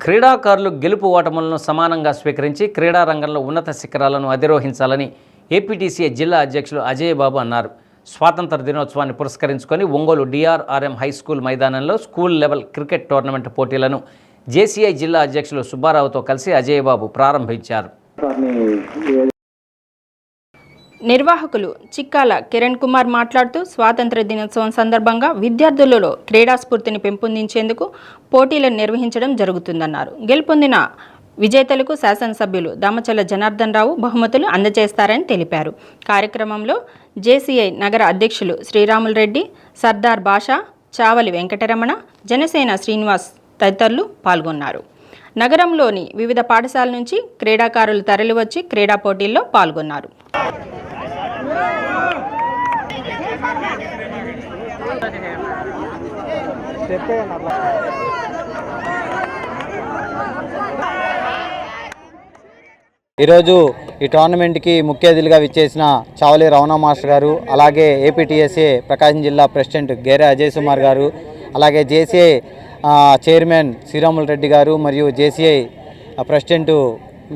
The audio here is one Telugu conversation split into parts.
క్రీడాకారులు గెలుపు ఓటములను సమానంగా స్వీకరించి క్రీడా రంగంలో ఉన్నత శిఖరాలను అధిరోహించాలని ఏపీటీసీఏ జిల్లా అధ్యక్షులు అజయ్ బాబు అన్నారు. స్వాతంత్ర దినోత్సవాన్ని పురస్కరించుకొని ఒంగోలు డిఆర్ఆర్ఎం హై స్కూల్ మైదానంలో స్కూల్ లెవెల్ క్రికెట్ టోర్నమెంట్ పోటీలను జేసీఐ జిల్లా అధ్యక్షులు సుబ్బారావుతో కలిసి అజయ్ బాబు ప్రారంభించారు. నిర్వాహకులు చిక్కాల కిరణ్ కుమార్ మాట్లాడుతూ స్వాతంత్ర దినోత్సవం సందర్భంగా విద్యార్థులలో క్రీడా స్ఫూర్తిని పెంపొందించేందుకు పోటీలను నిర్వహించడం జరుగుతుందన్నారు. గెలుపొందిన విజేతలకు శాసనసభ్యులు దామచల జనార్దన్ రావు బహుమతులు అందజేస్తారని తెలిపారు. కార్యక్రమంలో జేసీఐ నగర అధ్యక్షులు శ్రీరాములు రెడ్డి, సర్దార్ బాషా, చావలి వెంకటరమణ, జనసేన శ్రీనివాస్ తదితరులు పాల్గొన్నారు. నగరంలోని వివిధ పాఠశాలల నుంచి క్రీడాకారులు తరలివచ్చి క్రీడా పోటీల్లో పాల్గొన్నారు. ఈరోజు ఈ టోర్నమెంట్కి ముఖ్య అతిథిగా విచ్చేసిన చావలి రమణ మాస్టర్ గారు, అలాగే ఏపీటీఎస్ఏ ప్రకాశం జిల్లా ప్రెసిడెంట్ గేరే అజయ్ కుమార్ గారు, అలాగే జేసీఐ చైర్మన్ శ్రీరాములు రెడ్డి గారు మరియు జేసీఐ ప్రెసిడెంట్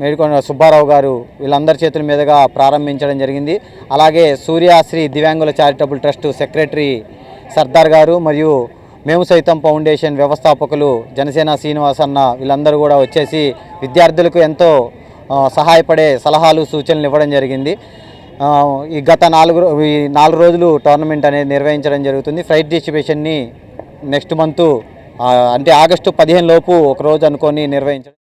మేడికొండ సుబ్బారావు గారు వీళ్ళందరి చేతుల మీదుగా ప్రారంభించడం జరిగింది. అలాగే సూర్యాశ్రీ దివ్యాంగుల చారిటబుల్ ట్రస్ట్ సెక్రటరీ సర్దార్ గారు మరియు మేము సైతం ఫౌండేషన్ వ్యవస్థాపకులు జనసేన శ్రీనివాస్ అన్న వీళ్ళందరూ కూడా వచ్చేసి విద్యార్థులకు ఎంతో సహాయపడే సలహాలు సూచనలు ఇవ్వడం జరిగింది. ఈ గత 4 రోజులు టోర్నమెంట్ అనేది నిర్వహించడం జరుగుతుంది. ప్రైజ్ డిస్ట్రిబ్యూషన్ని నెక్స్ట్ మంత్ అంటే ఆగస్టు 15 లోపు ఒకరోజు అనుకొని నిర్వహించడం.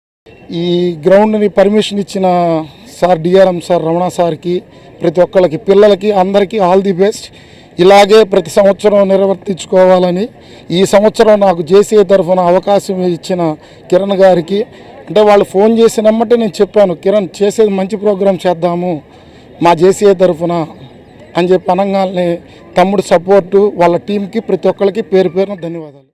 ఈ గ్రౌండ్ని పర్మిషన్ ఇచ్చిన సార్ డిఆర్ఎం సార్ రమణ సార్కి, ప్రతి ఒక్కళ్ళకి, పిల్లలకి అందరికీ ఆల్ ది బెస్ట్. ఇలాగే ప్రతి సంవత్సరం నిర్వర్తించుకోవాలని ఈ సంవత్సరం నాకు జేసీఐ తరఫున అవకాశం ఇచ్చిన కిరణ్ గారికి, అంటే వాళ్ళు ఫోన్ చేసినమ్మంటే నేను చెప్పాను, కిరణ్ చేసేది మంచి ప్రోగ్రాం చేద్దాము మా జేసీఐ తరఫున అని చెప్పి అనగానే తమ్ముడు సపోర్టు వాళ్ళ టీంకి ప్రతి ఒక్కరికి పేరు పేరున ధన్యవాదాలు.